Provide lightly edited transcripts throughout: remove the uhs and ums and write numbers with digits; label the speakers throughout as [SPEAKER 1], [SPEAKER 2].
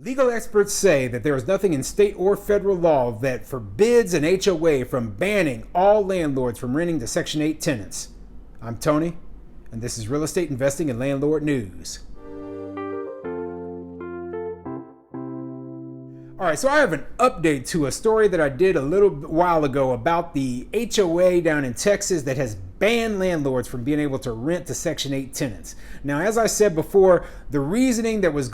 [SPEAKER 1] Legal experts say that there is nothing in state or federal law that forbids an HOA from banning all landlords from renting to Section 8 tenants. I'm Tony, and this is Real Estate Investing and Landlord News. All right, so I have an update to a story that I did a little while ago about the HOA down in Texas that has banned landlords from being able to rent to Section 8 tenants. Now, as I said before, the reasoning that was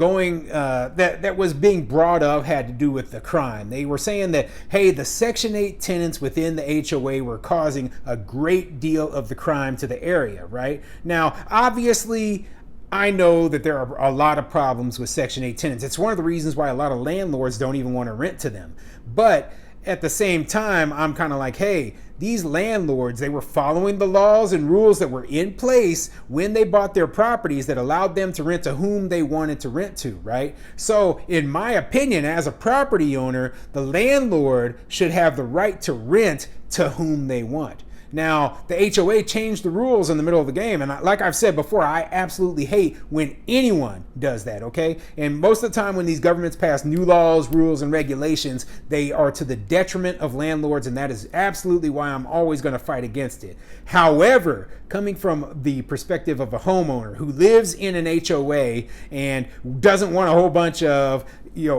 [SPEAKER 1] being brought up had to do with the crime. They were saying that, hey, the Section 8 tenants within the HOA were causing a great deal of the crime to the area, right? Now, obviously, I know that there are a lot of problems with Section 8 tenants. It's one of the reasons why a lot of landlords don't even want to rent to them. But at the same time, I'm kind of like, hey, these landlords, they were following the laws and rules that were in place when they bought their properties that allowed them to rent to whom they wanted to rent to, right? So in my opinion, as a property owner, the landlord should have the right to rent to whom they want. Now, the HOA changed the rules in the middle of the game. And like I've said before, I absolutely hate when anyone does that, okay? And most of the time when these governments pass new laws, rules, and regulations, they are to the detriment of landlords. And that is absolutely why I'm always going to fight against it. However, coming from the perspective of a homeowner who lives in an HOA and doesn't want a whole bunch of,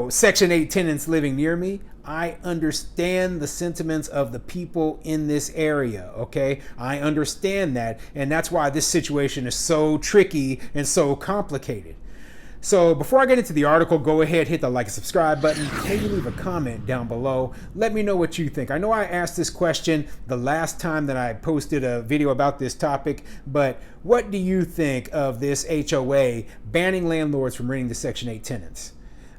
[SPEAKER 1] Section 8 tenants living near me, I understand the sentiments of the people in this area, okay? I understand that, and that's why this situation is so tricky and so complicated. So before I get into the article, go ahead, hit the like and subscribe button, maybe leave a comment down below. Let me know what you think. I know I asked this question the last time that I posted a video about this topic, but what do you think of this HOA banning landlords from renting to Section 8 tenants?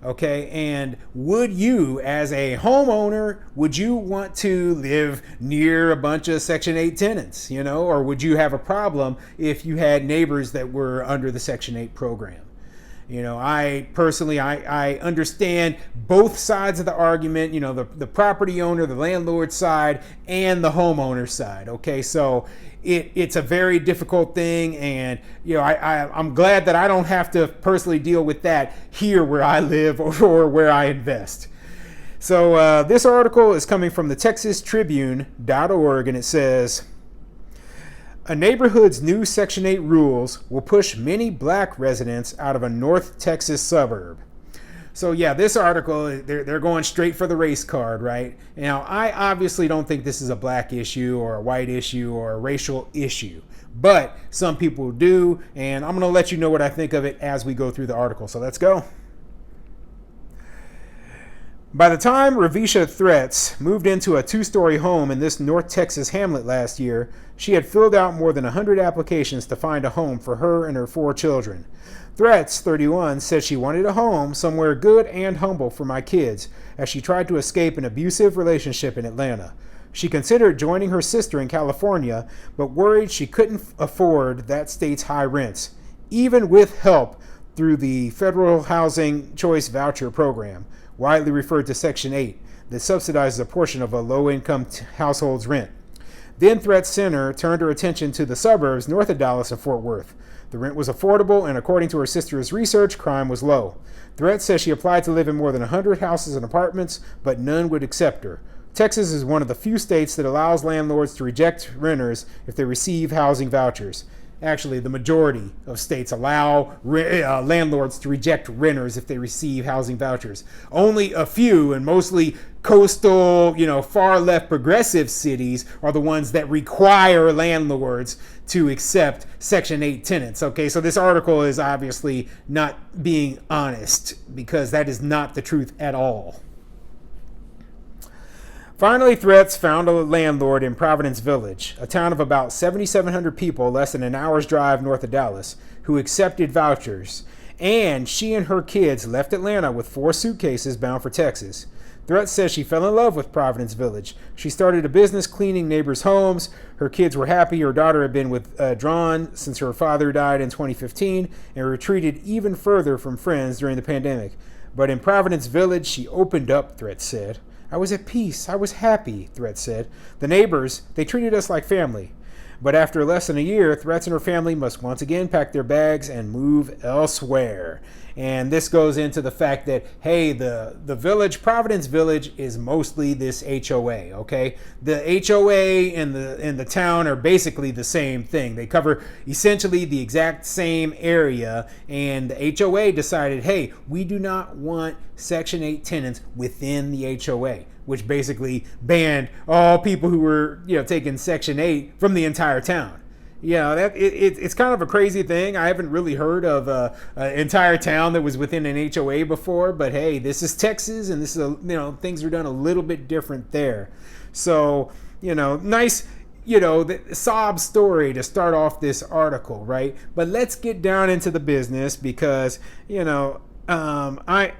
[SPEAKER 1] Okay, and would you, as a homeowner, would you want to live near a bunch of Section 8 tenants, or would you have a problem if you had neighbors that were under the Section 8 program? I personally, I understand both sides of the argument, the property owner, the landlord side, and the homeowner side. Okay, so it's a very difficult thing, and I'm glad that I don't have to personally deal with that here where I live or where I invest. So this article is coming from the TexasTribune.org, and it says, a neighborhood's new Section 8 rules will push many black residents out of a North Texas suburb. So yeah, this article, they're going straight for the race card, right? Now, I obviously don't think this is a black issue or a white issue or a racial issue, but some people do, and I'm going to let you know what I think of it as we go through the article. So let's go. By the time Ravisha Threats moved into a 2-story home in this North Texas hamlet last year, she had filled out more than 100 applications to find a home for her and her 4 children. Threats, 31, said she wanted a home somewhere good and humble for my kids as she tried to escape an abusive relationship in Atlanta. She considered joining her sister in California, but worried she couldn't afford that state's high rents, even with help through the Federal Housing Choice Voucher Program, widely referred to Section 8, that subsidizes a portion of a low-income household's rent. Then Threats Center turned her attention to the suburbs north of Dallas and Fort Worth. The rent was affordable, and according to her sister's research, crime was low. Threats says she applied to live in more than 100 houses and apartments, but none would accept her. Texas is one of the few states that allows landlords to reject renters if they receive housing vouchers. Actually, the majority of states allow landlords to reject renters if they receive housing vouchers. Only a few, and mostly coastal, far left progressive cities, are the ones that require landlords to accept Section 8 tenants. Okay, so this article is obviously not being honest, because that is not the truth at all. Finally, Threats found a landlord in Providence Village, a town of about 7,700 people less than an hour's drive north of Dallas, who accepted vouchers. And she and her kids left Atlanta with 4 suitcases bound for Texas. Threats says she fell in love with Providence Village. She started a business cleaning neighbors' homes. Her kids were happy. Her daughter had been withdrawn since her father died in 2015 and retreated even further from friends during the pandemic. But in Providence Village, she opened up, Threats said. I was at peace. I was happy, Threats said. The neighbors, they treated us like family. But after less than a year, Threats and her family must once again pack their bags and move elsewhere. And this goes into the fact that, hey, the village, Providence Village, is mostly this HOA, okay? The HOA and the town are basically the same thing. They cover essentially the exact same area, and the HOA decided, hey, we do not want Section 8 tenants within the HOA, which basically banned all people who were, taking Section 8 from the entire town. It's kind of a crazy thing. I haven't really heard of an entire town that was within an HOA before, but hey, this is Texas, and this is things are done a little bit different there. So nice, the sob story to start off this article, right? But let's get down into the business because I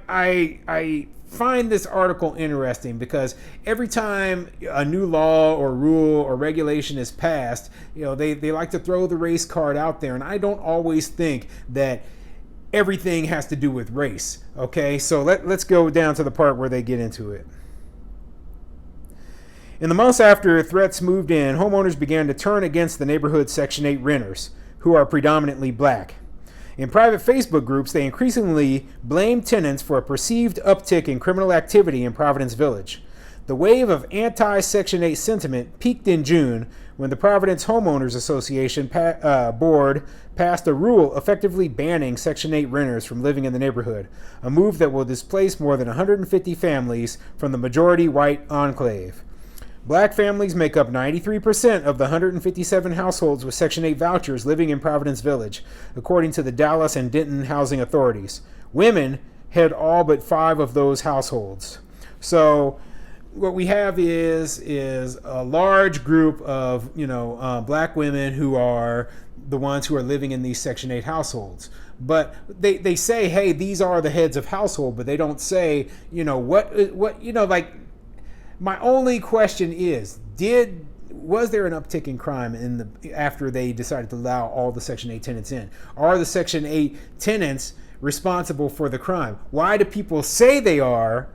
[SPEAKER 1] find this article interesting because every time a new law or rule or regulation is passed, they like to throw the race card out there, and I don't always think that everything has to do with race. Okay, so let's go down to the part where they get into it. In the months after Threats moved in, homeowners began to turn against the neighborhood's Section 8 renters, who are predominantly black. In private Facebook groups, they increasingly blamed tenants for a perceived uptick in criminal activity in Providence Village. The wave of anti-Section 8 sentiment peaked in June when the Providence Homeowners Association board passed a rule effectively banning Section 8 renters from living in the neighborhood, a move that will displace more than 150 families from the majority white enclave. Black families make up 93% of the 157 households with Section 8 vouchers living in Providence Village, according to the Dallas and Denton housing authorities. Women head all but 5 of those households. So what we have is a large group of black women who are the ones who are living in these Section 8 households. But they say, hey, these are the heads of household, but they don't say, my only question is, was there an uptick in crime after they decided to allow all the Section 8 tenants in? Are the Section 8 tenants responsible for the crime? Why do people say they are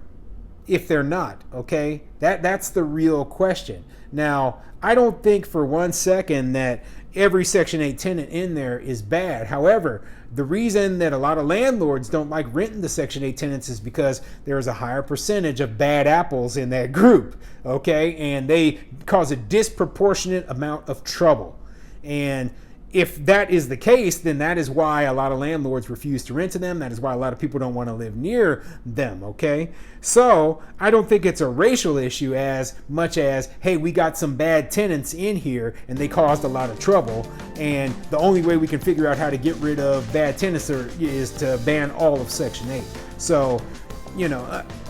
[SPEAKER 1] if they're not? Okay, that's the real question. Now, I don't think for one second that every Section 8 tenant in there is bad. However, the reason that a lot of landlords don't like renting the Section 8 tenants is because there's a higher percentage of bad apples in that group, okay? And they cause a disproportionate amount of trouble. And if that is the case, then that is why a lot of landlords refuse to rent to them. That is why a lot of people don't want to live near them, okay? So I don't think it's a racial issue as much as, hey, we got some bad tenants in here and they caused a lot of trouble. And the only way we can figure out how to get rid of bad tenants is to ban all of Section 8. So,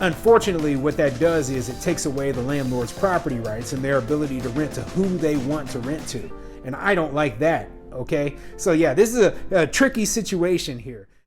[SPEAKER 1] unfortunately, what that does is it takes away the landlord's property rights and their ability to rent to who they want to rent to. And I don't like that. Okay, so yeah, this is a tricky situation here.